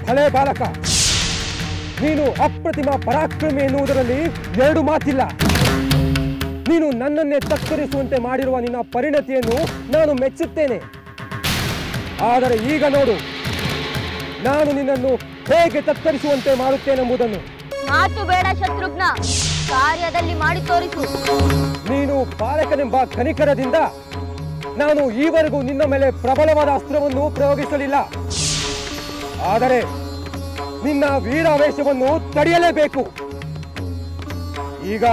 ಹಳೆ ಬಾಲಕ, ನೀನು ಅಪ್ರತಿಮ ಪರಾಕ್ರಮಿ ಎನ್ನುವುದರಲ್ಲಿ ಎರಡು ಮಾತಿಲ್ಲ. ನೀನು ನನ್ನನ್ನೇ ತತ್ತರಿಸುವಂತೆ ಮಾಡಿರುವ ನಿನ್ನ ಪರಿಣತಿಯನ್ನು ನಾನು ಮೆಚ್ಚುತ್ತೇನೆ. ಆದರೆ ಈಗ ನೋಡು, ನಾನು ನಿನ್ನನ್ನು ಹೇಗೆ ತತ್ತರಿಸುವಂತೆ ಮಾಡುತ್ತೇನೆಂಬುದನ್ನು. ಮಾತು ಬೇಡ ಶತ್ರುಘ್ನ, ಕಾರ್ಯದಲ್ಲಿ ಮಾಡಿ ತೋರಿಸು. ನೀನು ಬಾಲಕನೆಂಬ ಕನಿಕರದಿಂದ ನಾನು ಈವರೆಗೂ ನಿನ್ನ ಮೇಲೆ ಪ್ರಬಲವಾದ ಅಸ್ತ್ರವನ್ನು ಪ್ರಯೋಗಿಸಲಿಲ್ಲ. ಆದರೆ ನಿನ್ನ ವೀರಾವೇಶವನ್ನು ತಡೆಯಲೇಬೇಕು. ಈಗ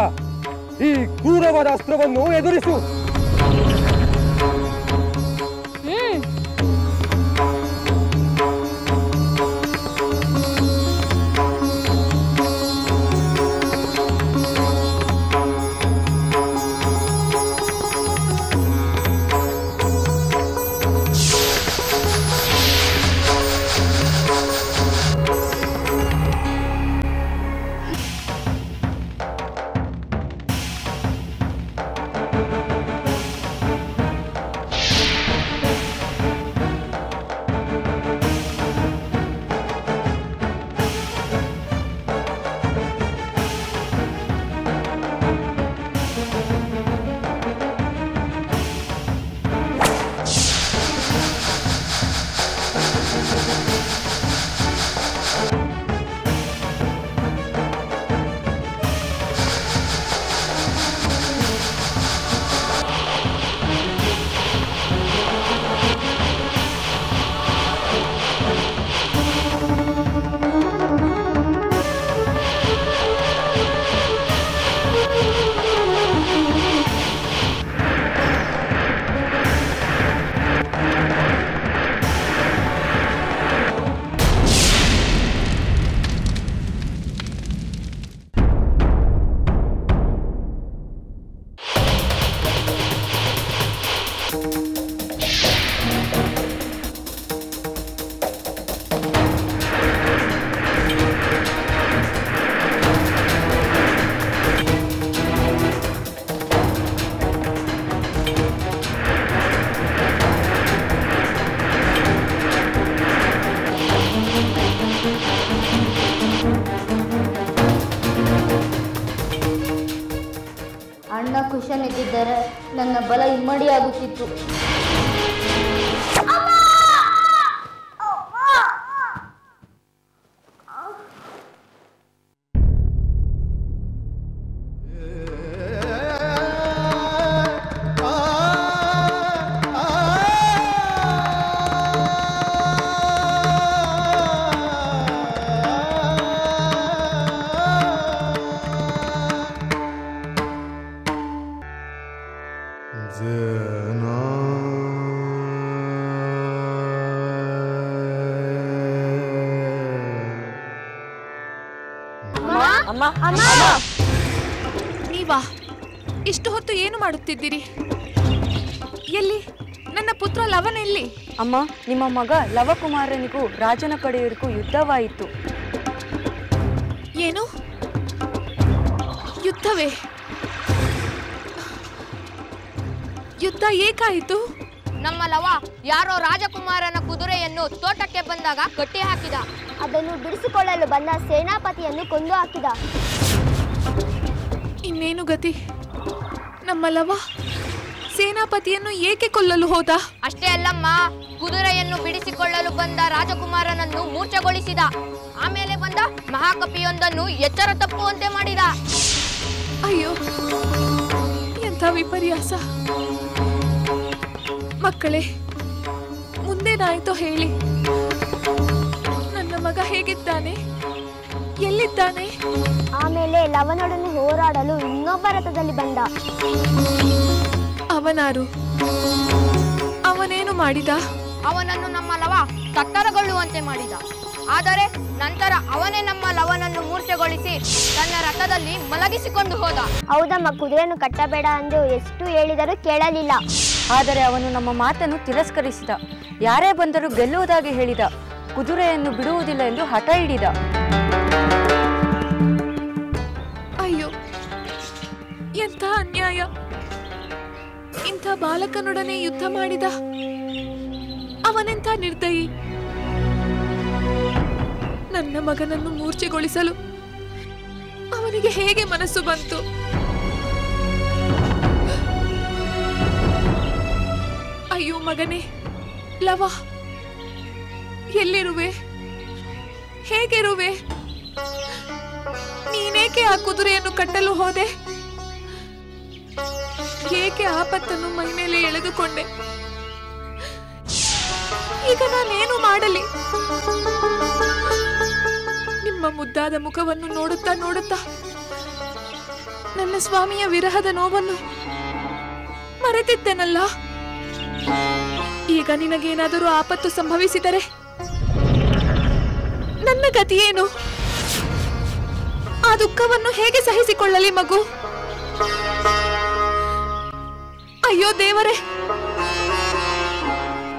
ಈ ಕ್ರೂರವಾದ ಅಸ್ತ್ರವನ್ನು ಎದುರಿಸು. ಅಣ್ಣ ಕುಶನಿದ್ದರೆ ನನ್ನ ಬಲ ಇಮ್ಮಡಿಯಾಗುತ್ತಿತ್ತು. ನೀವಾ ಇಷ್ಟು ಹೊತ್ತು ಏನು ಮಾಡುತ್ತಿದ್ದೀರಿ? ಎಲ್ಲಿ ನನ್ನ ಪುತ್ರ ಲವನ ಎಲ್ಲಿ? ಅಮ್ಮ, ನಿಮ್ಮ ಮಗ ಲವಕುಮಾರನಿಗೂ ರಾಜನ ಕಡೆಯವರಿಗೂ ಯುದ್ಧವಾಯಿತು. ಏನು ಯುದ್ಧವೇ? ಯುದ್ಧ ಏಕಾಯಿತು? ನಮ್ಮ ಲವ ಯಾರೋ ರಾಜಕುಮಾರನ ಕುದುರೆಯನ್ನು ತೋಟಕ್ಕೆ ಬಂದಾಗ ಕಟ್ಟಿ ಹಾಕಿದ. ಅದನ್ನು ಬಿಡಿಸಿಕೊಳ್ಳಲು ಬಂದ ಸೇನಾಪತಿಯನ್ನು ಕೊಂದು ಹಾಕಿದ. ಇನ್ನೇನು ಗತಿ? ನಮ್ಮ ಲವ ಸೇನಾಪತಿಯನ್ನು ಏಕೆ ಕೊಲ್ಲಲು ಹೋದ? ಅಷ್ಟೇ ಅಲ್ಲಮ್ಮ, ಕುದುರೆಯನ್ನು ಬಿಡಿಸಿಕೊಳ್ಳಲು ಬಂದ ರಾಜಕುಮಾರನನ್ನು ಮೂರ್ಛೆಗೊಳಿಸಿದ. ಆಮೇಲೆ ಬಂದ ಮಹಾಕಪಿಯೊಂದನ್ನು ಎಚ್ಚರ ತಪ್ಪುವಂತೆ ಮಾಡಿದ. ಅಯ್ಯೋ, ಎಂಥ ವಿಪರ್ಯಾಸ! ಮಕ್ಕಳೇ, ಮುಂದೇನಾಯ್ತೋ ಹೇಳಿ. ನನ್ನ ಮಗ ಹೇಗಿದ್ದಾನೆ? ಎಲ್ಲಿದ್ದಾನೆ? ಆಮೇಲೆ ಲವನೊಡನೆ ಹೋರಾಡಲು ಇನ್ನೊಬ್ಬ ರಥದಲ್ಲಿ ಬಂದ. ಅವನಾರು? ಅವನೇನು ಮಾಡಿದ? ಅವನನ್ನು ನಮ್ಮ ಲವ ತತ್ತರಗೊಳ್ಳುವಂತೆ ಮಾಡಿದ. ಆದರೆ ನಂತರ ಅವನೇ ನಮ್ಮ ಲವನನ್ನು ಮೂರ್ಛೆಗೊಳಿಸಿ ತನ್ನ ರಥದಲ್ಲಿ ಮಲಗಿಸಿಕೊಂಡು ಹೋದ. ಹೌದಮ್ಮ, ಕುದುರೆಯನ್ನು ಕಟ್ಟಬೇಡ ಎಂದು ಎಷ್ಟು ಹೇಳಿದರೂ ಕೇಳಲಿಲ್ಲ. ಆದರೆ ಅವನು ನಮ್ಮ ಮಾತನ್ನು ತಿರಸ್ಕರಿಸಿದ. ಯಾರೇ ಬಂದರೂ ಗೆಲ್ಲುವುದಾಗಿ ಹೇಳಿದ. ಕುದುರೆಯನ್ನು ಬಿಡುವುದಿಲ್ಲ ಎಂದು ಹಠ ಹಿಡಿದ. ಅಯ್ಯೋ, ಎಂಥ ಅನ್ಯಾಯ! ಇಂಥ ಬಾಲಕನೊಡನೆ ಯುದ್ಧ ಮಾಡಿದ. ಅವನೆಂಥ ನಿರ್ದಯಿ! ನನ್ನ ಮಗನನ್ನು ಮೂರ್ಛೆಗೊಳಿಸಲು ಅವನಿಗೆ ಹೇಗೆ ಮನಸ್ಸು ಬಂತು? ಅಯ್ಯೋ ಮಗನೇ ಲವ, ಎಲ್ಲಿರುವೆ? ಹೇಗಿರುವೆ? ನೀನೇಕೆ ಆ ಕುದುರೆಯನ್ನು ಕಟ್ಟಲು ಹೋದೆ? ಏಕೆ ಆಪತ್ತನ್ನು ಮೈ ಮೇಲೆ ಎಳೆದುಕೊಂಡೆ? ಈಗ ನಾನೇನು ಮಾಡಲಿ? ನಿಮ್ಮ ಮುದ್ದಾದ ಮುಖವನ್ನು ನೋಡುತ್ತಾ ನೋಡುತ್ತಾ ನನ್ನ ಸ್ವಾಮಿಯ ವಿರಹದ ನೋವನ್ನು ಮರೆತಿದ್ದೇನಲ್ಲ. ಈಗ ನಿನಗೇನಾದರೂ ಆಪತ್ತು ಸಂಭವಿಸಿದರೆ ನನ್ನ ಗತಿಯೇನು? ಆ ದುಃಖವನ್ನು ಹೇಗೆ ಸಹಿಸಿಕೊಳ್ಳಲಿ ಮಗು? ಅಯ್ಯೋ ದೇವರೇ,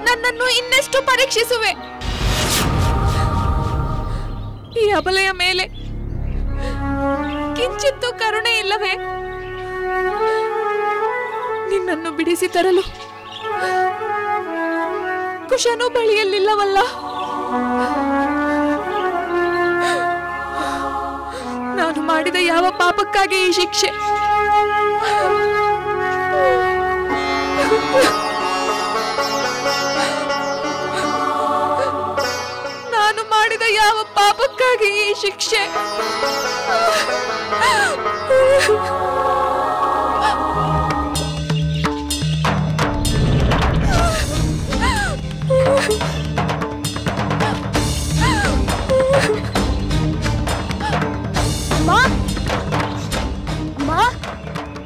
ನನ್ನನ್ನು ಇನ್ನೆಷ್ಟು ಪರೀಕ್ಷಿಸುವೆ? ಈ ಅಬಲೆಯ ಮೇಲೆ ಕಿಂಚಿತ್ತೂ ಕರುಣೆ ಇಲ್ಲವೇ? ನಿನ್ನನ್ನು ಬಿಡಿಸಿ ತರಲು ಕುಶನೂ ಬಳಿಯಲ್ಲಿಲ್ಲವಲ್ಲ. ನಾನು ಮಾಡಿದ ಯಾವ ಪಾಪಕ್ಕಾಗಿ ಈ ಶಿಕ್ಷೆ? ನಾನು ಮಾಡಿದ ಯಾವ ಪಾಪಕ್ಕಾಗಿ ಈ ಶಿಕ್ಷೆ?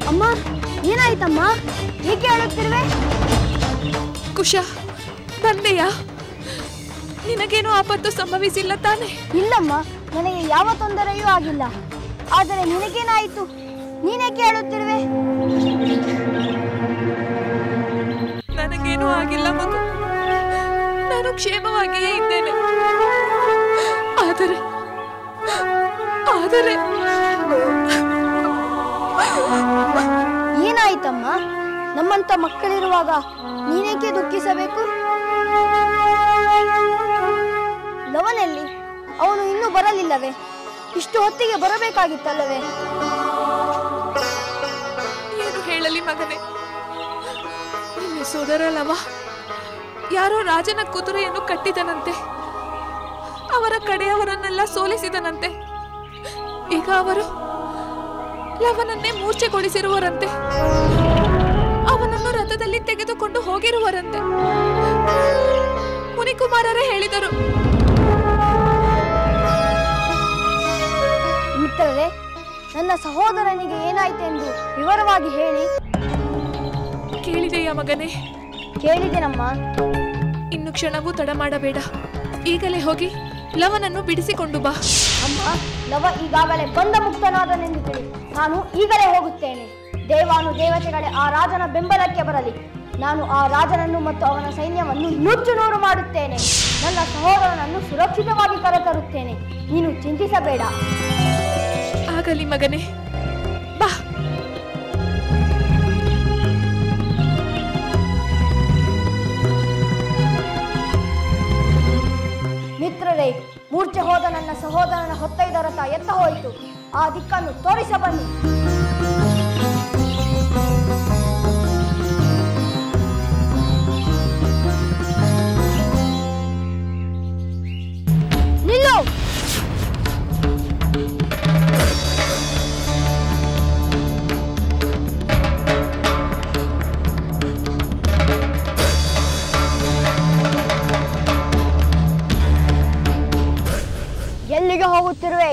ಅಮ್ಮ, ಏನಾಯ್ತಮ್ಮ? ಏಕೆ ಅಳುತ್ತಿರುವೆ? ಕುಶ, ಬಂದೆಯಾ? ನಿನಗೇನು ಆಪತ್ತು ಸಂಭವಿಸಿಲ್ಲ ತಾನೆ? ಇಲ್ಲಮ್ಮ, ನನಗೆ ಯಾವ ತೊಂದರೆಯೂ ಆಗಿಲ್ಲ. ಆದರೆ ನಿನಗೇನಾಯಿತು? ನೀನೇಕೆ ಅಳುತ್ತಿರುವೆ? ನನಗೇನೂ ಆಗಿಲ್ಲ ಮಗು, ನಾನು ಕ್ಷೇಮವಾಗಿಯೇ ಇದ್ದೇನೆ. ಆದರೆ ಏನಾಯ್ತಮ್ಮ? ನಮ್ಮಂತ ಮಕ್ಕಳಿರುವಾಗ ನೀನೇಕೆ ದುಃಖಿಸಬೇಕು? ಲವನಲ್ಲಿ ಅವನು ಇನ್ನೂ ಬರಲಿಲ್ಲವೇ? ಇಷ್ಟು ಹೊತ್ತಿಗೆ ಬರಬೇಕಾಗಿತ್ತಲ್ಲವೇ? ಏನು ಹೇಳಲಿ ಮಗನೇ, ನಿನ್ನ ಸೋದರ ಲವ ಯಾರೋ ರಾಜನ ಕುದುರೆಯನ್ನು ಕಟ್ಟಿದನಂತೆ. ಅವರ ಕಡೆಯವರನ್ನೆಲ್ಲ ಸೋಲಿಸಿದನಂತೆ. ಈಗ ಅವರು ಲವನನ್ನೇ ಮೂರ್ಛೆಗೊಳಿಸಿರುವರಂತೆ. ಅವನನ್ನು ರಥದಲ್ಲಿ ತೆಗೆದುಕೊಂಡು ಹೋಗಿರುವರಂತೆ. ಮುನಿಕುಮಾರರೇ ಹೇಳಿದರು. ಮಿತ್ರರೇ, ನನ್ನ ಸಹೋದರನಿಗೆ ಏನಾಯ್ತೆಂದು ವಿವರವಾಗಿ ಹೇಳಿ. ಕೇಳಿದೆಯಾ ಮಗನೇ? ಕೇಳಿದೆನಮ್ಮ. ಇನ್ನು ಕ್ಷಣವೂ ತಡ ಮಾಡಬೇಡ. ಈಗಲೇ ಹೋಗಿ ಲವನನ್ನು ಬಿಡಿಸಿಕೊಂಡು ಬಾ. ಅಮ್ಮ, ಲವ ಈಗಾಗಲೇ ಬಂಧ ಮುಕ್ತನಾದನೆಂದು ತಿಳಿ. ನಾನು ಈಗಲೇ ಹೋಗುತ್ತೇನೆ. ದೇವಾನು ದೇವತೆಗಳೇ ಆ ರಾಜನ ಬೆಂಬಲಕ್ಕೆ ಬರಲಿ. ನಾನು ಆ ರಾಜನನ್ನು ಮತ್ತು ಅವನ ಸೈನ್ಯವನ್ನು ನುಚ್ಚು ನೂರು ಮಾಡುತ್ತೇನೆ. ನನ್ನ ಸಹೋದರನನ್ನು ಸುರಕ್ಷಿತವಾಗಿ ಕರೆತರುತ್ತೇನೆ. ನೀನು ಚಿಂತಿಸಬೇಡ. ಆಗಲಿ ಮಗನೇ, ಬಾ. ಮಿತ್ರರೇ, ಮೂರ್ಛೆ ಹೋದ ನನ್ನ ಸಹೋದರನ ಹೊತ್ತೈದ ರಥ ಎತ್ತ ಹೋಯಿತು. ಆ ದಿಕ್ಕನ್ನು ತೋರಿಸ ಬನ್ನಿ. ನಿಲ್ಲು. ಎಲ್ಲಿಗೆ ಹೋಗುತ್ತಿರುವೆ?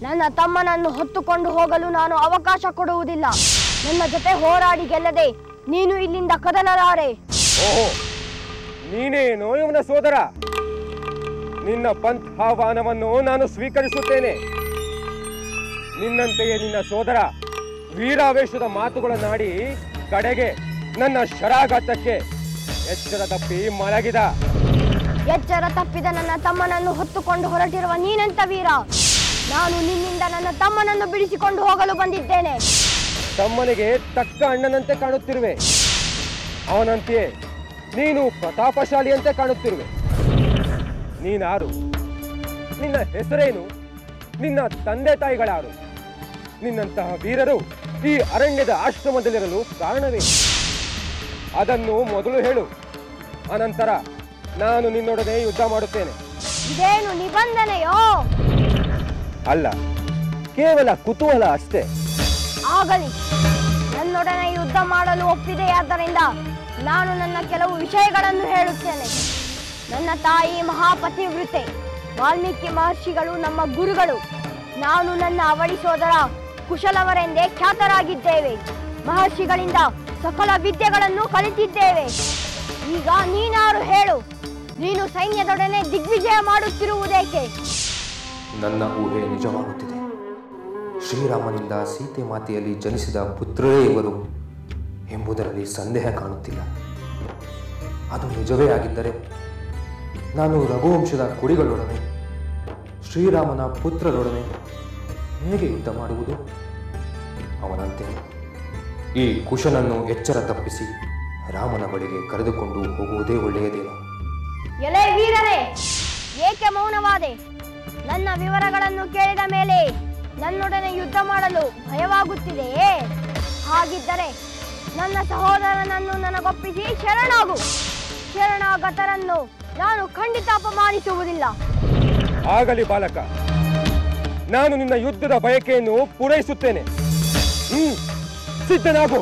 ನನ್ನ ತಮ್ಮನನ್ನು ಹೊತ್ತುಕೊಂಡು ಹೋಗಲು ನಾನು ಅವಕಾಶ ಕೊಡುವುದಿಲ್ಲ. ನನ್ನ ಜೊತೆ ಹೋರಾಡಿ ಗೆಲ್ಲದೆ ನೀನು ಇಲ್ಲಿಂದ ಕದಲಲಾರೆ. ಓಹೋ, ನೀನೇನೋ ಇವನ ಸೋದರ? ನಿನ್ನ ಪಂಥಾಹ್ವಾನವನ್ನು ನಾನು ಸ್ವೀಕರಿಸುತ್ತೇನೆ. ನಿನ್ನಂತೆಯೇ ನಿನ್ನ ಸೋದರ ವೀರಾವೇಶದ ಮಾತುಗಳನ್ನಾಡಿ ಕಡೆಗೆ ನನ್ನ ಶರಾಘಾತಕ್ಕೆ ಎಚ್ಚರ ತಪ್ಪಿ ಮಲಗಿದ. ಎಚ್ಚರ ತಪ್ಪಿದ ನನ್ನ ತಮ್ಮನನ್ನು ಹೊತ್ತುಕೊಂಡು ಹೊರಟಿರುವ ನೀನೆಂತ ವೀರ? ನಾನು ನಿನ್ನಿಂದ ನನ್ನ ತಮ್ಮನನ್ನು ಬಿಡಿಸಿಕೊಂಡು ಹೋಗಲು ಬಂದಿದ್ದೇನೆ. ತಮ್ಮನಿಗೆ ತಕ್ಕ ಅಣ್ಣನಂತೆ ಕಾಣುತ್ತಿರುವೆ. ಅವನಂತೆಯೇ ನೀನು ಪ್ರತಾಪಶಾಲಿಯಂತೆ ಕಾಣುತ್ತಿರುವೆ. ನೀನಾರು? ನಿನ್ನ ಹೆಸರೇನು? ನಿನ್ನ ತಂದೆ ತಾಯಿಗಳಾರು? ನಿನ್ನಂತಹ ವೀರರು ಈ ಅರಣ್ಯದ ಆಶ್ರಮದಲ್ಲಿರಲು ಕಾರಣವೇ? ಅದನ್ನು ಮೊದಲು ಹೇಳು. ಅನಂತರ ನಾನು ನಿನ್ನೊಡನೆ ಯುದ್ಧ ಮಾಡುತ್ತೇನೆ. ಇದೇನು ನಿಬಂಧನೆಯೋ? ಅಲ್ಲ, ಕೇವಲ ಕುತೂಹಲ ಅಷ್ಟೇ. ಆಗಲಿ, ನನ್ನೊಡನೆ ಯುದ್ಧ ಮಾಡಲು ಒಪ್ಪಿದೆಯಾದ್ದರಿಂದ ನಾನು ನನ್ನ ಕೆಲವು ವಿಷಯಗಳನ್ನು ಹೇಳುತ್ತೇನೆ. ನನ್ನ ತಾಯಿ ಮಹಾಪತಿವೃತೆ, ವಾಲ್ಮೀಕಿ ಮಹರ್ಷಿಗಳು ನಮ್ಮ ಗುರುಗಳು. ನಾನು ನನ್ನ ಅವಳಿ ಸೋದರ ಕುಶಲವರೆಂದೇ ಖ್ಯಾತರಾಗಿದ್ದೇವೆ. ಮಹರ್ಷಿಗಳಿಂದ ಸಕಲ ವಿದ್ಯೆಗಳನ್ನು ಕಲಿತಿದ್ದೇವೆ. ಈಗ ನೀನಾರು ಹೇಳು, ನೀನು ಸೈನ್ಯದೊಡನೆ ದಿಗ್ವಿಜಯ ಮಾಡುತ್ತಿರುವುದೇಕೆ? ನನ್ನ ಊಹೆ ನಿಜವಾಗುತ್ತಿದೆ. ಶ್ರೀರಾಮನಿಂದ ಸೀತೆ ಮಾತೆಯಲ್ಲಿ ಜನಿಸಿದ ಪುತ್ರರೇ ಇವರು ಎಂಬುದರಲ್ಲಿ ಸಂದೇಹ ಕಾಣುತ್ತಿಲ್ಲ. ಅದು ನಿಜವೇ ಆಗಿದ್ದರೆ ನಾನು ರಘುವಂಶದ ಕುಡಿಗಳೊಡನೆ, ಶ್ರೀರಾಮನ ಪುತ್ರರೊಡನೆ ಹೇಗೆ ಯುದ್ಧ ಮಾಡುವುದು? ಅವನಂತೆ ಈ ಕುಶನನ್ನು ಎಚ್ಚರ ತಪ್ಪಿಸಿ ರಾಮನ ಬಳಿಗೆ ಕರೆದುಕೊಂಡು ಹೋಗುವುದೇ ಒಳ್ಳೆಯದೇನು? ಎಲೆ ವೀರರೇ, ಏಕೆ ಮೌನವಾದೆ? ನನ್ನ ವಿವರಗಳನ್ನು ಕೇಳಿದ ಮೇಲೆ ನನ್ನೊಡನೆ ಯುದ್ಧ ಮಾಡಲು ಭಯವಾಗುತ್ತಿದೆಯೇ? ಹಾಗಿದ್ದರೆ ನನ್ನ ಸಹೋದರನನ್ನು ನನಗೊಪ್ಪಿಸಿ ಶರಣಾಗು. ಶರಣಾಗತರನ್ನು ನಾನು ಖಂಡಿತ ಅಪಮಾನಿಸುವುದಿಲ್ಲ. ಆಗಲಿ ಬಾಲಕ, ನಾನು ನಿನ್ನ ಯುದ್ಧದ ಬಯಕೆಯನ್ನು ಪೂರೈಸುತ್ತೇನೆ. ಸಿದ್ಧನಾಗು.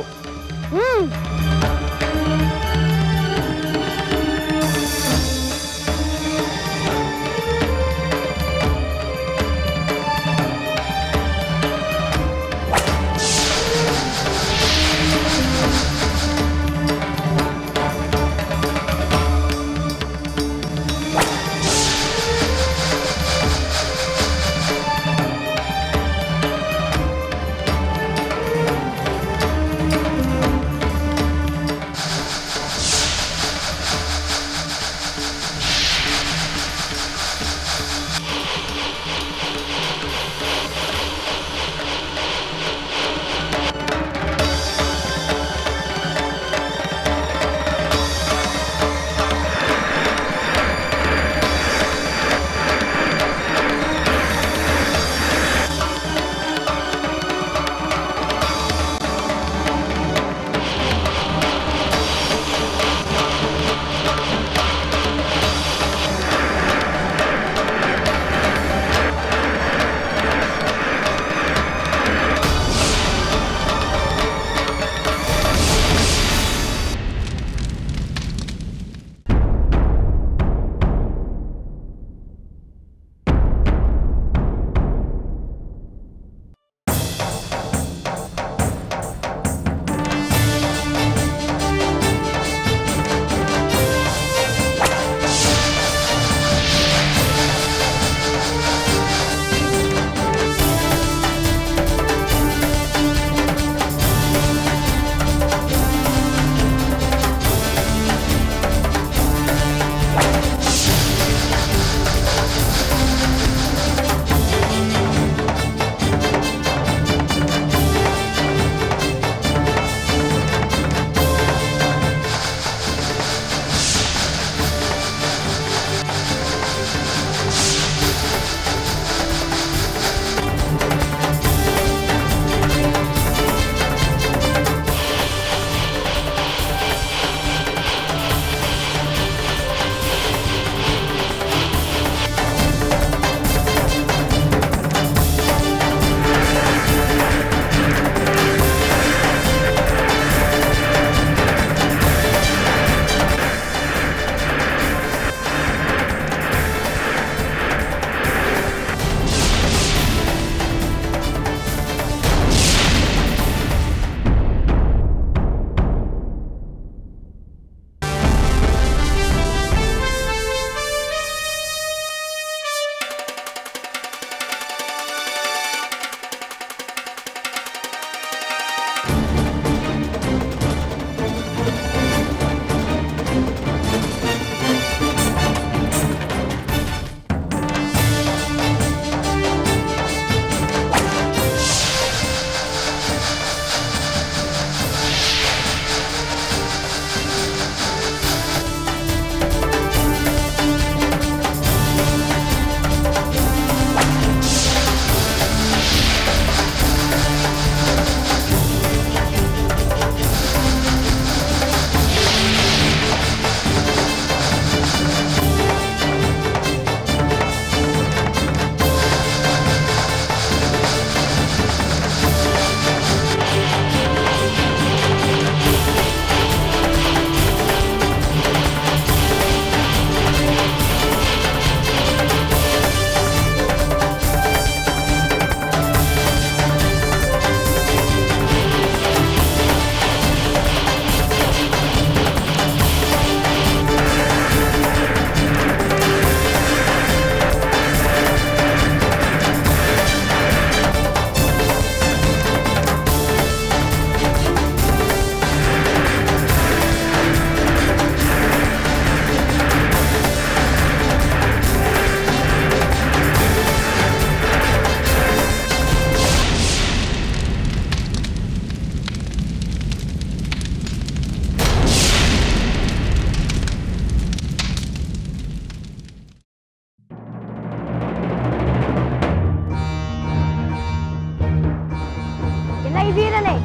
ವೇದನೆ,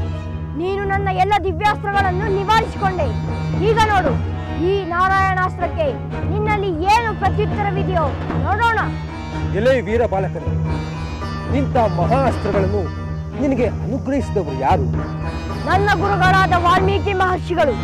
ನೀನು ನನ್ನ ಎಲ್ಲ ದಿವ್ಯಾಸ್ತ್ರಗಳನ್ನು ನಿವಾರಿಸಿಕೊಂಡೆ. ಈಗ ನೋಡು, ಈ ನಾರಾಯಣಾಸ್ತ್ರಕ್ಕೆ ನಿನ್ನಲ್ಲಿ ಏನು ಪ್ರತ್ಯುತ್ತರವಿದೆಯೋ ನೋಡೋಣ. ಎಲೆ ವೀರ ಬಾಲಕರೇ, ಇಂಥ ಮಹಾ ಅಸ್ತ್ರಗಳನ್ನು ನಿನಗೆ ಅನುಗ್ರಹಿಸಿದವರು ಯಾರು? ನನ್ನ ಗುರುಗಳಾದ ವಾಲ್ಮೀಕಿ ಮಹರ್ಷಿಗಳು.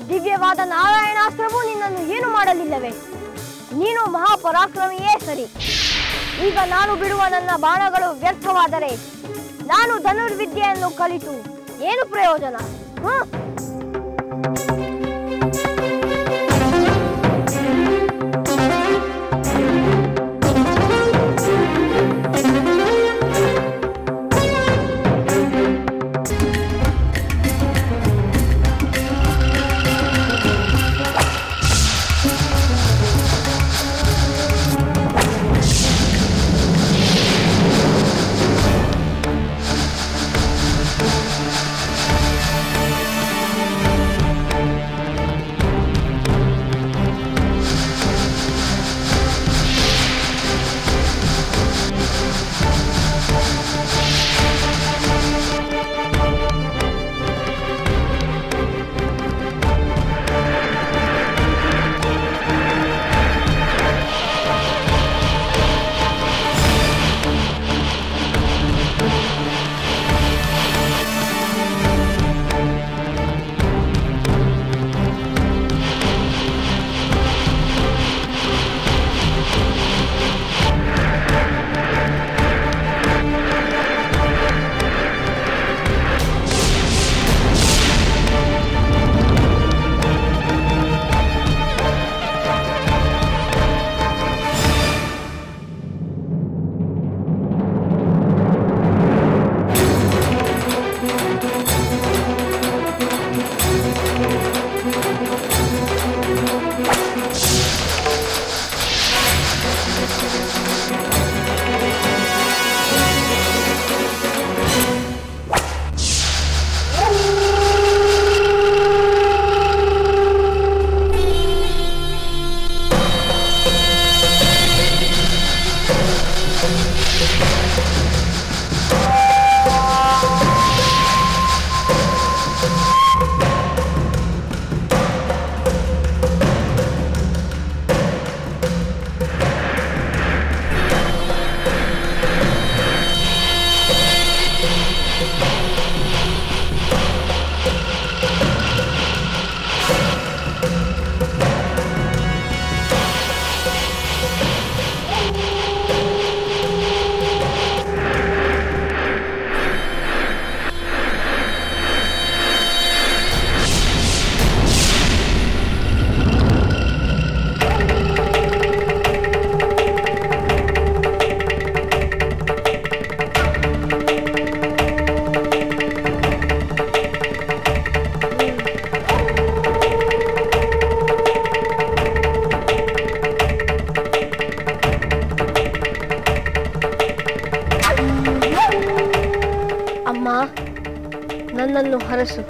ದಿವ್ಯವಾದ ನಾರಾಯಣಾಸ್ತ್ರವು ನಿನ್ನನ್ನು ಏನು ಮಾಡಲಿಲ್ಲವೇ? ನೀನು ಮಹಾಪರಾಕ್ರಮಿಯೇ ಸರಿ. ಈಗ ನಾನು ಬಿಡುವ ನನ್ನ ಬಾಣಗಳು ವ್ಯರ್ಥವಾದರೆ ನಾನು ಧನುರ್ವಿದ್ಯೆಯನ್ನು ಕಲಿತು ಏನು ಪ್ರಯೋಜನ? ನನ್ನನ್ನು ಹರಸು.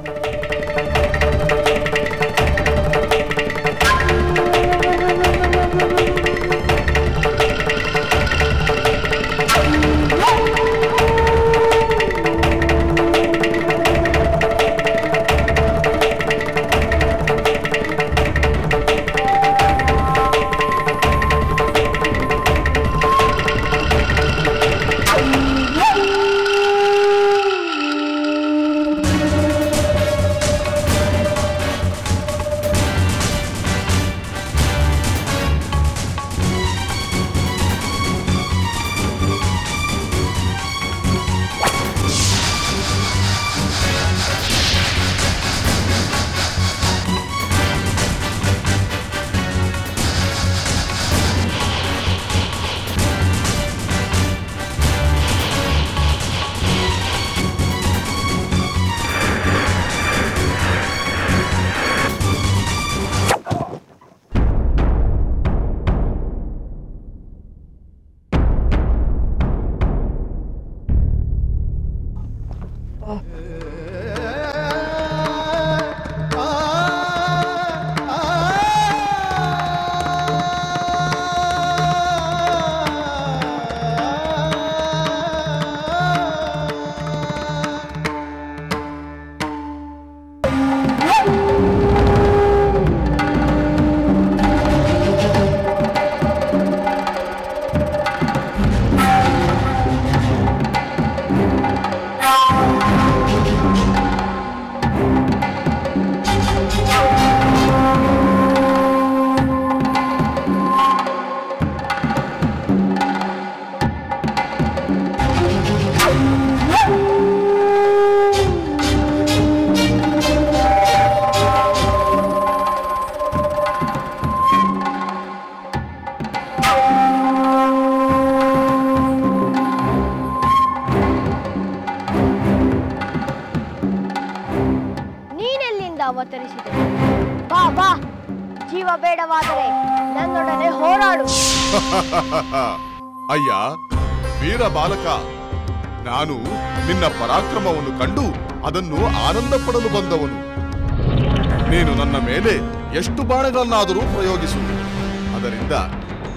ಅವತರಿಸಿದೆ. ಬಾ ಬಾ, ಜೀವ ಬೇಡವಾದರೆ ನನ್ನೊಡನೆ ಹೋರಾಡು. ಅಯ್ಯ ವೀರ ಬಾಲಕ, ನಾನು ನಿನ್ನ ಪರಾಕ್ರಮವನ್ನು ಕಂಡು ಅದನ್ನು ಆನಂದ ಪಡಲು ಬಂದವನು. ನೀನು ನನ್ನ ಮೇಲೆ ಎಷ್ಟು ಬಾಣಗಳನ್ನಾದರೂ ಪ್ರಯೋಗಿಸು, ಅದರಿಂದ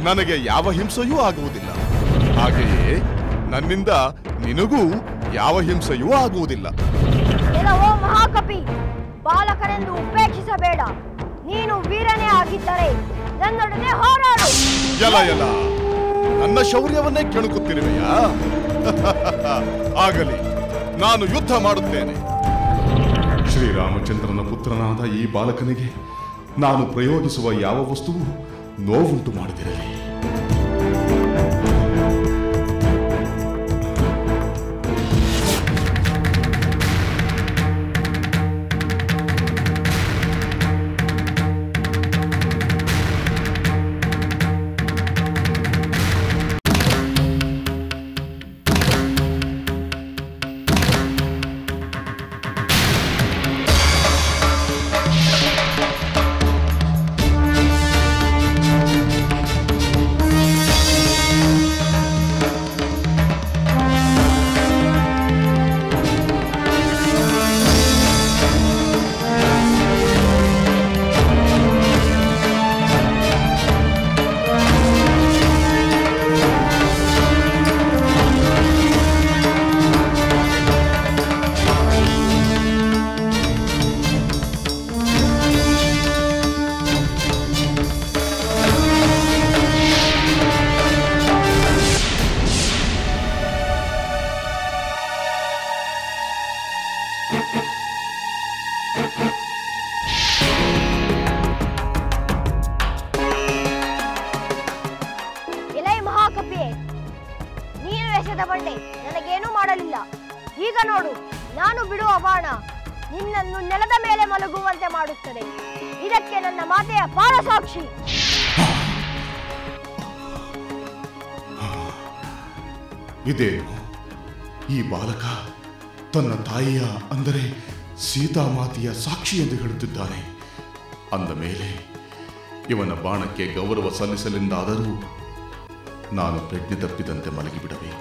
ನನಗೆ ಯಾವ ಹಿಂಸೆಯೂ ಆಗುವುದಿಲ್ಲ. ಹಾಗೆಯೇ ನನ್ನಿಂದ ನಿನಗೂ ಯಾವ ಹಿಂಸೆಯೂ ಆಗುವುದಿಲ್ಲ. ಎಲ್ಲವೋ ಮಹಾಕಪಿ, ಬಾಲಕರೆಂದು ಉಪೇಕ್ಷಿಸಬೇಡ. ನೀನು ವೀರನೇ ಆಗಿದ್ದರೆ ನನ್ನೊಡನೆ ಹೋರಾಡು. ಎಲ ಎಲ, ನನ್ನ ಶೌರ್ಯವನ್ನೇ ಕೆಣಕುತ್ತಿರುವೆಯಾ? ಆಗಲಿ, ನಾನು ಯುದ್ಧ ಮಾಡುತ್ತೇನೆ. ಶ್ರೀರಾಮಚಂದ್ರನ ಪುತ್ರನಾದ ಈ ಬಾಲಕನಿಗೆ ನಾನು ಪ್ರಯೋಗಿಸುವ ಯಾವ ವಸ್ತುವು ನೋವುಂಟು ಮಾಡದಿರಲಿ. ನನಗೇನೂ ಮಾಡಲಿಲ್ಲ. ಈಗ ನೋಡು, ನಾನು ಬಿಡುವ ಬಾಣ ನಿನ್ನನ್ನು ನೆಲದ ಮೇಲೆ ಮಲಗುವಂತೆ ಮಾಡುತ್ತದೆ. ಇದಕ್ಕೆ ನನ್ನ ಮಾತೆಯ ಪಾರ ಸಾಕ್ಷಿ. ಇದೇನು, ಈ ಬಾಲಕ ತನ್ನ ತಾಯಿಯ ಅಂದರೆ ಸೀತಾಮಾತೆಯ ಸಾಕ್ಷಿ ಎಂದು ಹೇಳುತ್ತಿದ್ದಾನೆ. ಅಂದ ಮೇಲೆ ಇವನ ಬಾಣಕ್ಕೆ ಗೌರವ ಸಲ್ಲಿಸಲೆಂದಾದರೂ ನಾನು ಪ್ರಜ್ಞೆ ತಪ್ಪಿದಂತೆ ಮಲಗಿಬಿಡಬೇಕು.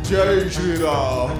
ಜೈ ಶ್ರೀರಾಮ್.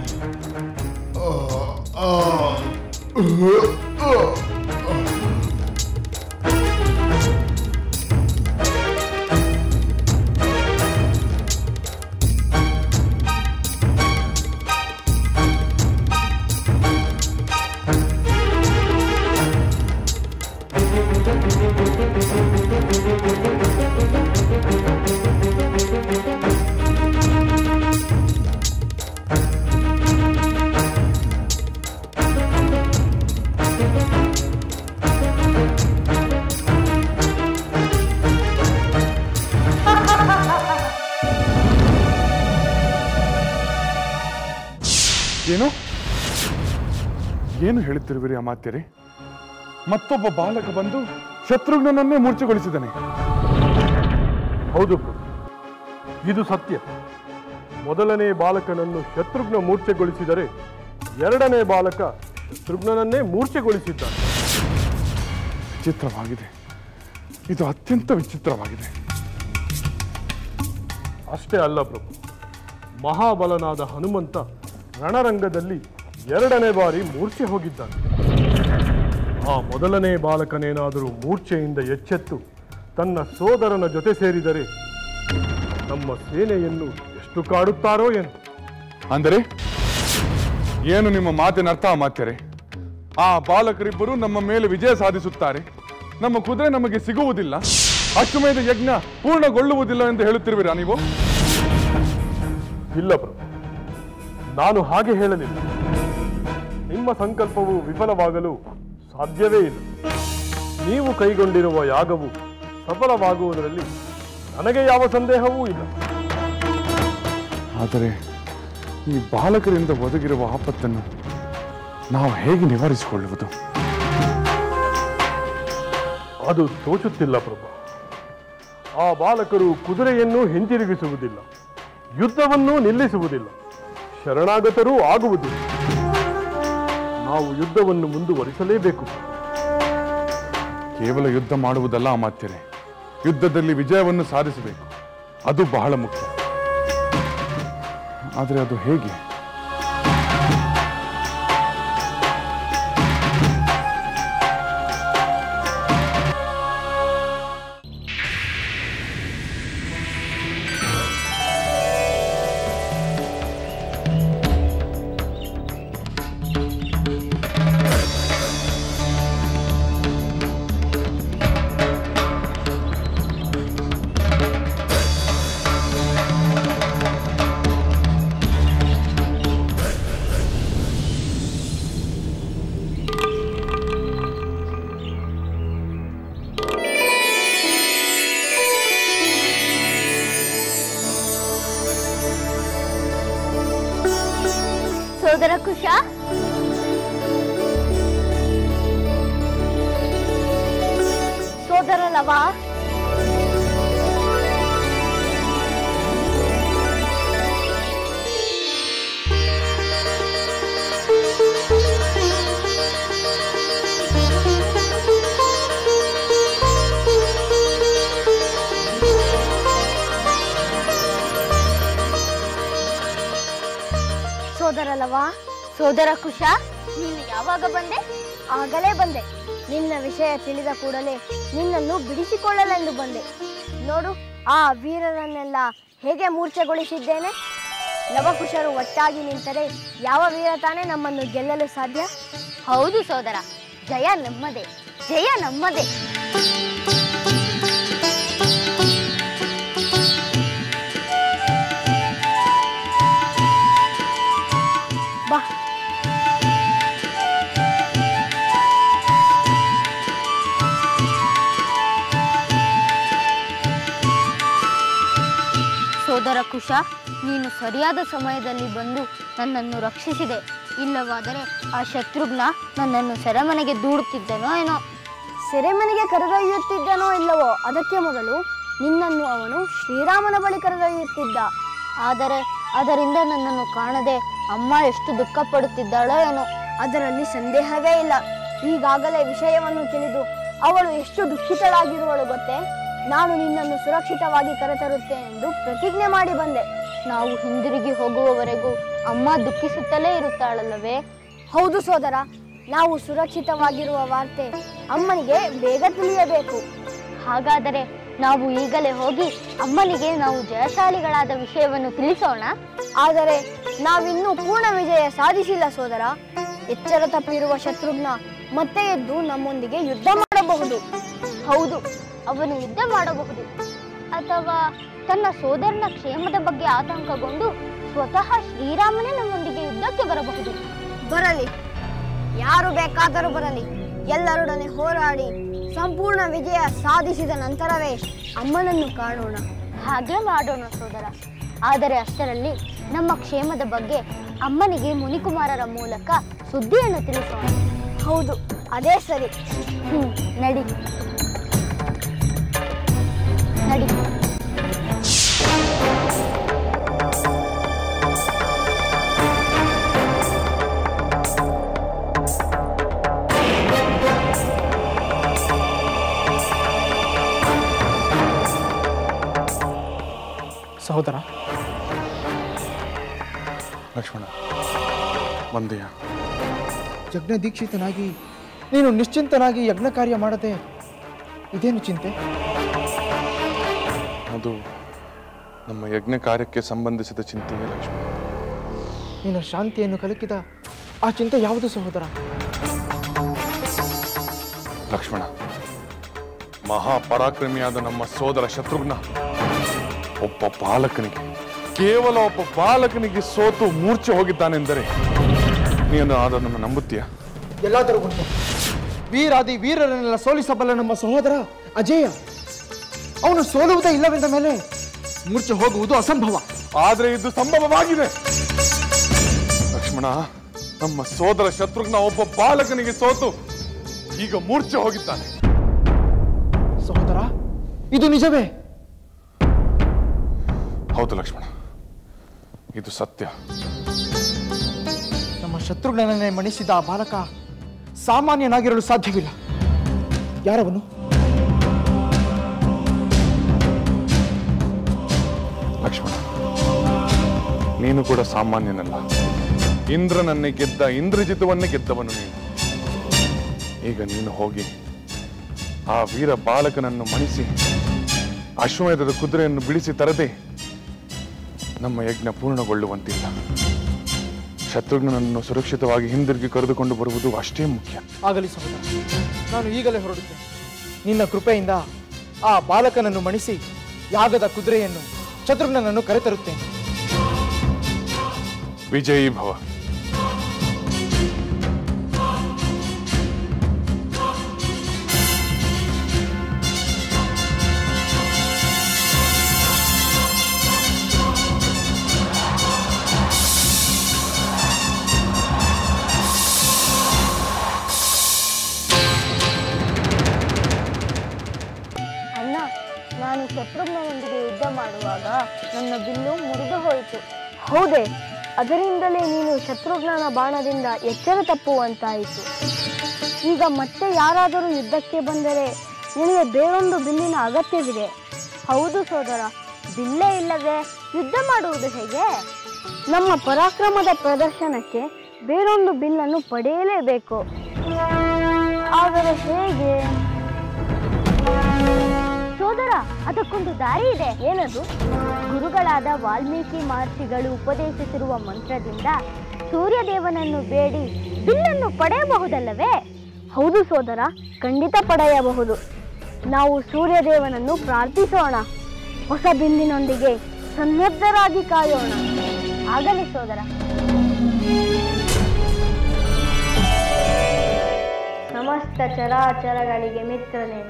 ಏನು ಹೇಳುತ್ತಿರುವಿರಿ ಅಮಾತ್ಯರೇ? ಮತ್ತೊಬ್ಬ ಬಾಲಕ ಬಂದು ಶತ್ರುಘ್ನನನ್ನೇ ಮೂರ್ಛೆಗೊಳಿಸಿದನೆ. ಹೌದು ಪ್ರಭು, ಇದು ಸತ್ಯ. ಮೊದಲನೇ ಬಾಲಕನನ್ನು ಶತ್ರುಘ್ನ ಮೂರ್ಛೆಗೊಳಿಸಿದರೆ ಎರಡನೇ ಬಾಲಕ ಶತ್ರುಘ್ನನನ್ನೇ ಮೂರ್ಛೆಗೊಳಿಸಿದ್ದಾನೆ. ವಿಚಿತ್ರವಾಗಿದೆ, ಇದು ಅತ್ಯಂತ ವಿಚಿತ್ರವಾಗಿದೆ. ಅಷ್ಟೇ ಅಲ್ಲ ಪ್ರಭು, ಮಹಾಬಲನಾದ ಹನುಮಂತ ರಣರಂಗದಲ್ಲಿ ಎರಡನೇ ಬಾರಿ ಮೂರ್ಛೆ ಹೋಗಿದ್ದಾನೆ. ಆ ಮೊದಲನೇ ಬಾಲಕನೇನಾದರೂ ಮೂರ್ಛೆಯಿಂದ ಎಚ್ಚೆತ್ತು ತನ್ನ ಸೋದರನ ಜೊತೆ ಸೇರಿದರೆ ನಮ್ಮ ಸೇನೆಯನ್ನು ಎಷ್ಟು ಕಾಡುತ್ತಾರೋ ಏನು. ಅಂದರೆ ಏನು ನಿಮ್ಮ ಮಾತಿನ ಅರ್ಥ ಅಮಾತ್ಯರೇ? ಆ ಬಾಲಕರಿಬ್ಬರು ನಮ್ಮ ಮೇಲೆ ವಿಜಯ ಸಾಧಿಸುತ್ತಾರೆ, ನಮ್ಮ ಕುದುರೆ ನಮಗೆ ಸಿಗುವುದಿಲ್ಲ, ಅಶ್ವಮೇಧ ಯಜ್ಞ ಪೂರ್ಣಗೊಳ್ಳುವುದಿಲ್ಲ ಎಂದು ಹೇಳುತ್ತಿರುವಿರಾ ನೀವು? ಇಲ್ಲ ಪ್ರಭು, ನಾನು ಹಾಗೆ ಹೇಳಲಿಲ್ಲ. ನಿಮ್ಮ ಸಂಕಲ್ಪವು ವಿಫಲವಾಗಲು ಸಾಧ್ಯವೇ ಇಲ್ಲ. ನೀವು ಕೈಗೊಂಡಿರುವ ಯಾಗವು ಸಫಲವಾಗುವುದರಲ್ಲಿ ನನಗೆ ಯಾವ ಸಂದೇಹವೂ ಇಲ್ಲ. ಆದರೆ ಈ ಬಾಲಕರಿಂದ ಒದಗಿರುವ ಆಪತ್ತನ್ನು ನಾವು ಹೇಗೆ ನಿವಾರಿಸಿಕೊಳ್ಳುವುದು? ಅದು ತೋಚುತ್ತಿಲ್ಲ ಪ್ರಭು. ಆ ಬಾಲಕರು ಕುದುರೆಯನ್ನು ಹಿಂತಿರುಗಿಸುವುದಿಲ್ಲ, ಯುದ್ಧವನ್ನು ನಿಲ್ಲಿಸುವುದಿಲ್ಲ, ಶರಣಾಗತರೂ ಆಗುವುದಿಲ್ಲ. ನಾವು ಯುದ್ಧವನ್ನು ಮುಂದುವರಿಸಲೇಬೇಕು. ಕೇವಲ ಯುದ್ಧ ಮಾಡುವುದಲ್ಲ ಅಮಾತ್ಯರೇ, ಯುದ್ಧದಲ್ಲಿ ವಿಜಯವನ್ನು ಸಾಧಿಸಬೇಕು, ಅದು ಬಹಳ ಮುಖ್ಯ. ಆದರೆ ಅದು ಹೇಗೆ? ಸೋದರ ಕುಶ, ಸೋದರ ಲವ, ಸೋದರ ಲವ, ಸೋದರ ಕುಶ, ನೀನು ಯಾವಾಗ ಬಂದೆ? ಆಗಲೇ ಬಂದೆ. ನಿನ್ನ ವಿಷಯ ತಿಳಿದ ಕೂಡಲೇ ನಿನ್ನನ್ನು ಬಿಡಿಸಿಕೊಳ್ಳಲೆಂದು ಬಂದೆ. ನೋಡು, ಆ ವೀರರನ್ನೆಲ್ಲ ಹೇಗೆ ಮೂರ್ಛೆಗೊಳಿಸಿದ್ದೇನೆ. ಲವಕುಶರು ಒಟ್ಟಾಗಿ ನಿಂತರೆ ಯಾವ ವೀರ ತಾನೇ ನಮ್ಮನ್ನು ಗೆಲ್ಲಲು ಸಾಧ್ಯ? ಹೌದು ಸೋದರ, ಜಯ ನಮ್ಮದೇ, ಜಯ ನಮ್ಮದೇ. ಬಾ. ಸೋದರ ಕುಶ, ನೀನು ಸರಿಯಾದ ಸಮಯದಲ್ಲಿ ಬಂದು ನನ್ನನ್ನು ರಕ್ಷಿಸಿದೆ. ಇಲ್ಲವಾದರೆ ಆ ಶತ್ರುಘ್ನ ನನ್ನನ್ನು ಸೆರೆಮನೆಗೆ ದೂಡುತ್ತಿದ್ದನೋ ಏನೋ. ಸೆರೆಮನೆಗೆ ಕರೆದೊಯ್ಯುತ್ತಿದ್ದನೋ ಇಲ್ಲವೋ, ಅದಕ್ಕೆ ಮೊದಲು ನಿನ್ನನ್ನು ಅವನು ಶ್ರೀರಾಮನ ಬಳಿ ಕರೆದೊಯ್ಯುತ್ತಿದ್ದ. ಆದರೆ ಅದರಿಂದ ನನ್ನನ್ನು ಕಾಣದೆ ಅಮ್ಮ ಎಷ್ಟು ದುಃಖ ಪಡುತ್ತಿದ್ದಾಳೋ ಏನೋ. ಅದರಲ್ಲಿ ಸಂದೇಹವೇ ಇಲ್ಲ. ಈಗಾಗಲೇ ವಿಷಯವನ್ನು ತಿಳಿದು ಅವಳು ಎಷ್ಟು ದುಃಖಿತಳಾಗಿರುವಳು ಗೊತ್ತೇ. ನಾನು ನಿನ್ನನ್ನು ಸುರಕ್ಷಿತವಾಗಿ ಕರೆತರುತ್ತೇನೆ ಎಂದು ಪ್ರತಿಜ್ಞೆ ಮಾಡಿ ಬಂದೆ. ನಾವು ಹಿಂದಿರುಗಿ ಹೋಗುವವರೆಗೂ ಅಮ್ಮ ದುಃಖಿಸುತ್ತಲೇ ಇರುತ್ತಾಳಲ್ಲವೇ? ಹೌದು ಸೋದರ, ನಾವು ಸುರಕ್ಷಿತವಾಗಿರುವ ವಾರ್ತೆ ಅಮ್ಮನಿಗೆ ಬೇಗ ತಿಳಿಯಬೇಕು. ಹಾಗಾದರೆ ನಾವು ಈಗಲೇ ಹೋಗಿ ಅಮ್ಮನಿಗೆ ನಾವು ಜಯಶಾಲಿಗಳಾದ ವಿಷಯವನ್ನು ತಿಳಿಸೋಣ. ಆದರೆ ನಾವಿನ್ನೂ ಪೂರ್ಣ ವಿಜಯ ಸಾಧಿಸಿಲ್ಲ ಸೋದರ. ಎಚ್ಚರ ತಪ್ಪಿರುವ ಶತ್ರುಘ್ನ ಮತ್ತೆ ಎದ್ದು ನಮ್ಮೊಂದಿಗೆ ಯುದ್ಧ ಮಾಡಬಹುದು. ಹೌದು, ಅವನು ಯುದ್ಧ ಮಾಡಬಹುದು. ಅಥವಾ ತನ್ನ ಸೋದರನ ಕ್ಷೇಮದ ಬಗ್ಗೆ ಆತಂಕಗೊಂಡು ಸ್ವತಃ ಶ್ರೀರಾಮನೇ ನಮ್ಮೊಂದಿಗೆ ಯುದ್ಧಕ್ಕೆ ಬರಬಹುದು. ಬರಲಿ, ಯಾರು ಬೇಕಾದರೂ ಬರಲಿ. ಎಲ್ಲರೊಡನೆ ಹೋರಾಡಿ ಸಂಪೂರ್ಣ ವಿಜಯ ಸಾಧಿಸಿದ ನಂತರವೇ ಅಮ್ಮನನ್ನು ಕಾಣೋಣ. ಹಾಗೆ ಮಾಡೋಣ ಸೋದರ. ಆದರೆ ಅಷ್ಟರಲ್ಲಿ ನಮ್ಮ ಕ್ಷೇಮದ ಬಗ್ಗೆ ಅಮ್ಮನಿಗೆ ಮುನಿಕುಮಾರರ ಮೂಲಕ ಸುದ್ದಿಯನ್ನು ತಿಳಿಸೋಣ. ಹೌದು, ಅದೇ ಸರಿ. ನಡಿ ನಡಿ. ಸಹೋದರ ಲಕ್ಷ್ಮಣ, ಬಂದೆಯ? ಯಜ್ಞ ದೀಕ್ಷಿತನಾಗಿ ನೀನು ನಿಶ್ಚಿಂತನಾಗಿ ಯಜ್ಞ ಕಾರ್ಯ ಮಾಡದೆ ಇದೇನು ಚಿಂತೆ? ಅದು ನಮ್ಮ ಯಜ್ಞ ಕಾರ್ಯಕ್ಕೆ ಸಂಬಂಧಿಸಿದ ಚಿಂತೆಯೇ ಲಕ್ಷ್ಮಣ. ನಿನ್ನ ಶಾಂತಿಯನ್ನು ಕಲಕಿದ ಆ ಚಿಂತೆ ಯಾವುದು ಸಹೋದರ? ಲಕ್ಷ್ಮಣ, ಮಹಾಪರಾಕ್ರಮಿಯಾದ ನಮ್ಮ ಸೋದರ ಶತ್ರುಘ್ನ ಒಬ್ಬ ಬಾಲಕನಿಗೆ, ಕೇವಲ ಒಬ್ಬ ಬಾಲಕನಿಗೆ ಸೋತು ಮೂರ್ಛೆ ಹೋಗಿದ್ದಾನೆಂದರೆ ನೀನು ಅದನ್ನು ನಂಬುತ್ತೀಯ? ಎಲ್ಲಾದರೂ ಉಂಟು. ವೀರಾದಿ ವೀರರನ್ನೆಲ್ಲ ಸೋಲಿಸಬಲ್ಲ ನಮ್ಮ ಸಹೋದರ ಅಜೇಯ. ಅವನು ಸೋಲುವುದೇ ಇಲ್ಲವೆಂದ ಮೇಲೆ ಮೂರ್ಛೆ ಹೋಗುವುದು ಅಸಂಭವ. ಆದರೆ ಇದು ಸಂಭವವಾಗಿದೆ ಲಕ್ಷ್ಮಣ. ನಮ್ಮ ಸೋದರ ಶತ್ರುಘ್ನ ಒಬ್ಬ ಬಾಲಕನಿಗೆ ಸೋತು ಈಗ ಮೂರ್ಛೆ ಹೋಗಿದ್ದಾನೆ. ಸಹೋದರ, ಇದು ನಿಜವೇ? ಹೌದು ಲಕ್ಷ್ಮಣ, ಇದು ಸತ್ಯ. ನಮ್ಮ ಶತ್ರುಘ್ನನ್ನೇ ಮಣಿಸಿದ ಆ ಬಾಲಕ ಸಾಮಾನ್ಯನಾಗಿರಲು ಸಾಧ್ಯವಿಲ್ಲ. ಯಾರವನು? ಲಕ್ಷ್ಮಣ, ನೀನು ಕೂಡ ಸಾಮಾನ್ಯನಲ್ಲ. ಇಂದ್ರನನ್ನೇ ಗೆದ್ದ, ಇಂದ್ರಜಿತವನ್ನೇ ಗೆದ್ದವನು ನೀನು. ಈಗ ನೀನು ಹೋಗಿ ಆ ವೀರ ಬಾಲಕನನ್ನು ಮಣಿಸಿ ಅಶ್ವಮೇಧದ ಕುದುರೆಯನ್ನು ಬಿಡಿಸಿ ತರದೆ ನಮ್ಮ ಯಜ್ಞ ಪೂರ್ಣಗೊಳ್ಳುವಂತಿಲ್ಲ. ಶತ್ರುಘ್ನನನ್ನು ಸುರಕ್ಷಿತವಾಗಿ ಹಿಂದಿರುಗಿ ಕರೆದುಕೊಂಡು ಬರುವುದು ಅಷ್ಟೇ ಮುಖ್ಯ. ಆಗಲಿ ಸಹೋದರ, ನಾನು ಈಗಲೇ ಹೊರಡುತ್ತೇನೆ. ನಿನ್ನ ಕೃಪೆಯಿಂದ ಆ ಬಾಲಕನನ್ನು ಮಣಿಸಿ ಯಾಗದ ಕುದುರೆಯನ್ನು ಶತ್ರುಘ್ನನನ್ನು ಕರೆತರುತ್ತೇನೆ. ವಿಜಯೀ ಭವ. ನಾನು ಶತ್ರುಘ್ನನೊಂದಿಗೆ ಯುದ್ಧ ಮಾಡುವಾಗ ನನ್ನ ಬಿಲ್ಲು ಮುರಿದು ಹೋಯಿತು. ಹೌದೇ? ಅದರಿಂದಲೇ ನೀನು ಶತ್ರುಘ್ನನ ಬಾಣದಿಂದ ಎಚ್ಚರ ತಪ್ಪುವಂತಾಯಿತು. ಈಗ ಮತ್ತೆ ಯಾರಾದರೂ ಯುದ್ಧಕ್ಕೆ ಬಂದರೆ ನಿನಗೆ ಬೇರೊಂದು ಬಿಲ್ಲಿನ ಅಗತ್ಯವಿದೆ. ಹೌದು ಸೋದರ, ಬಿಲ್ಲೇ ಇಲ್ಲದೆ ಯುದ್ಧ ಮಾಡುವುದು ಹೇಗೆ? ನಮ್ಮ ಪರಾಕ್ರಮದ ಪ್ರದರ್ಶನಕ್ಕೆ ಬೇರೊಂದು ಬಿಲ್ಲನ್ನು ಪಡೆಯಲೇಬೇಕು. ಆದರೆ ಹೇಗೆ ಸೋದರ? ಅದಕ್ಕೊಂದು ದಾರಿ ಇದೆ. ಏನದು? ಗುರುಗಳಾದ ವಾಲ್ಮೀಕಿ ಮಹರ್ಷಿಗಳು ಉಪದೇಶಿಸಿರುವ ಮಂತ್ರದಿಂದ ಸೂರ್ಯದೇವನನ್ನು ಬೇಡಿ ಬಿಲ್ಲನ್ನು ಪಡೆಯಬಹುದಲ್ಲವೇ? ಹೌದು ಸೋದರ, ಖಂಡಿತ ಪಡೆಯಬಹುದು. ನಾವು ಸೂರ್ಯದೇವನನ್ನು ಪ್ರಾರ್ಥಿಸೋಣ. ಹೊಸ ಬಿಲ್ಲಿನೊಂದಿಗೆ ಸನ್ನದ್ಧರಾಗಿ ಕಾಯೋಣ. ಆಗಲಿ ಸೋದರ. ಸಮಸ್ತ ಚರಾಚರಗಳಿಗೆ ಮಿತ್ರನೇ,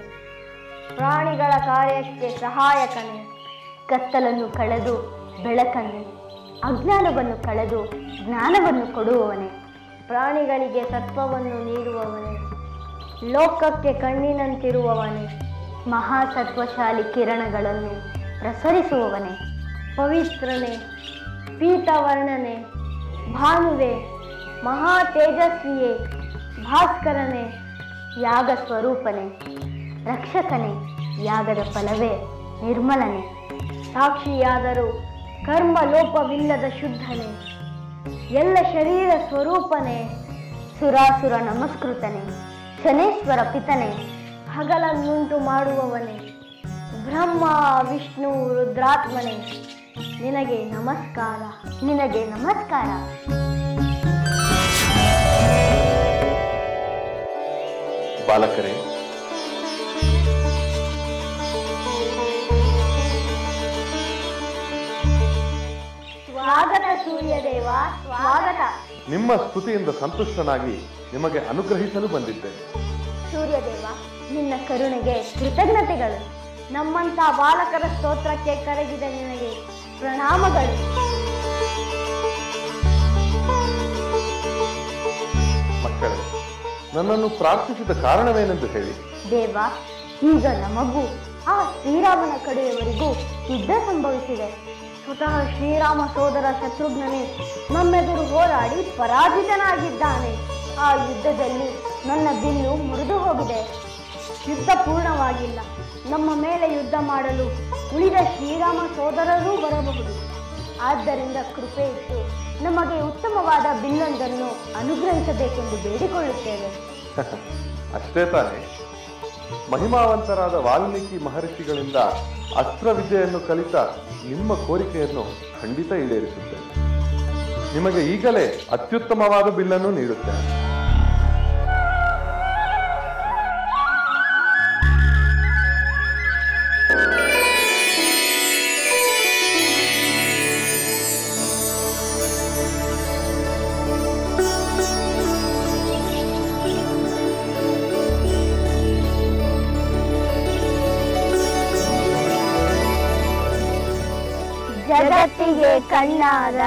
ಪ್ರಾಣಿಗಳ ಕಾರ್ಯಕ್ಕೆ ಸಹಾಯಕನೇ, ಕತ್ತಲನ್ನು ಕಳೆದು ಬೆಳಕನ್ನೇ, ಅಜ್ಞಾನವನ್ನು ಕಳೆದು ಜ್ಞಾನವನ್ನು ಕೊಡುವವನೇ, ಪ್ರಾಣಿಗಳಿಗೆ ಸತ್ವವನ್ನು ನೀಡುವವನೇ, ಲೋಕಕ್ಕೆ ಕಣ್ಣಿನಂತಿರುವವನೇ, ಮಹಾಸತ್ವಶಾಲಿ ಕಿರಣಗಳನ್ನು ಪ್ರಸರಿಸುವವನೇ, ಪವಿತ್ರನೇ, ಪೀತವರ್ಣನೆ, ಭಾನುವೆ, ಮಹಾ ತೇಜಸ್ವಿಯೇ, ಭಾಸ್ಕರನೇ, ಯಾಗ ಸ್ವರೂಪನೇ, ರಕ್ಷಕನೇ, ಯಾಗದ ಫಲವೇ ನಿರ್ಮಲನೆ. ಸಾಕ್ಷಿಯಾದರೂ ಕರ್ಮ ಲೋಪವಿಲ್ಲದ ಶುದ್ಧನೆ. ಎಲ್ಲ ಶರೀರ ಸ್ವರೂಪನೆ. ಸುರಾಸುರ ನಮಸ್ಕೃತನೆ. ಶನೇಶ್ವರ ಪಿತನೆ. ಹಗಲನ್ನುಂಟು ಮಾಡುವವನೇ. ಬ್ರಹ್ಮ ವಿಷ್ಣು ರುದ್ರಾತ್ಮನೆ. ನಿನಗೆ ನಮಸ್ಕಾರ, ನಿನಗೆ ನಮಸ್ಕಾರ. ಬಾಲಕರೇ, ಸ್ವಾಗತ ಸೂರ್ಯದೇವ, ಸ್ವಾಗತ. ನಿಮ್ಮ ಸ್ತುತಿಯಿಂದ ಸಂತುಷ್ಟನಾಗಿ ನಿಮಗೆ ಅನುಗ್ರಹಿಸಲು ಬಂದಿದ್ದೆ. ಸೂರ್ಯದೇವ, ನಿನ್ನ ಕರುಣೆಗೆ ಕೃತಜ್ಞತೆಗಳು. ನಮ್ಮಂತ ಬಾಲಕರ ಸ್ತೋತ್ರಕ್ಕೆ ಕರೆದಿದ ನಿನಗೆ ಪ್ರಣಾಮಗಳು. ಮಕ್ಕಳೇ, ನನ್ನನ್ನು ಪ್ರಾರ್ಥಿಸಿದ ಕಾರಣವೇನೆಂದು ಹೇಳಿ. ದೇವ, ಈಗ ನಮಗೂ ಆ ಶ್ರೀರಾಮನ ಕಡೆಯವರಿಗೂ ಯುದ್ಧ ಸಂಭವಿಸಿದೆ. ಸ್ವತಃ ಶ್ರೀರಾಮ ಸೋದರ ಶತ್ರುಘ್ನನೇ ನಮ್ಮೆದುರು ಹೋರಾಡಿ ಪರಾಜಿತನಾಗಿದ್ದಾನೆ. ಆ ಯುದ್ಧದಲ್ಲಿ ನನ್ನ ಬಿಲ್ಲು ಮುರಿದು ಹೋಗಿದೆ. ಯುದ್ಧ ಪೂರ್ಣವಾಗಿಲ್ಲ. ನಮ್ಮ ಮೇಲೆ ಯುದ್ಧ ಮಾಡಲು ಉಳಿದ ಶ್ರೀರಾಮ ಸೋದರರೂ ಬರಬಹುದು. ಆದ್ದರಿಂದ ಕೃಪೆ ಇಟ್ಟು ನಮಗೆ ಉತ್ತಮವಾದ ಬಿಲ್ಲೊಂದನ್ನು ಅನುಗ್ರಹಿಸಬೇಕೆಂದು ಬೇಡಿಕೊಳ್ಳುತ್ತೇವೆ. ಅಷ್ಟೇ ತಾನೇ? ಮಹಿಮಾವಂತರಾದ ವಾಲ್ಮೀಕಿ ಮಹರ್ಷಿಗಳಿಂದ ಅಸ್ತ್ರವಿದ್ಯೆಯನ್ನು ಕಲಿತ ನಿಮ್ಮ ಕೋರಿಕೆಯನ್ನು ಖಂಡಿತ ಈಡೇರಿಸುತ್ತೇನೆ. ನಿಮಗೆ ಈಗಲೇ ಅತ್ಯುತ್ತಮವಾದ ಬಿಲ್ಲನ್ನು ನೀಡುತ್ತೇನೆ. ಜಗತ್ತಿಗೆ ಕಣ್ಣಾದ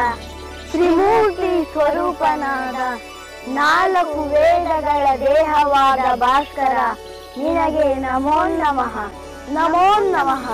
ತ್ರಿಮೂರ್ತಿ ಸ್ವರೂಪನಾದ 4 ವೇದಗಳ ದೇಹವಾದ ಭಾಸ್ಕರ, ನಿನಗೆ ನಮೋ ನಮಃ, ನಮೋ ನಮಃ.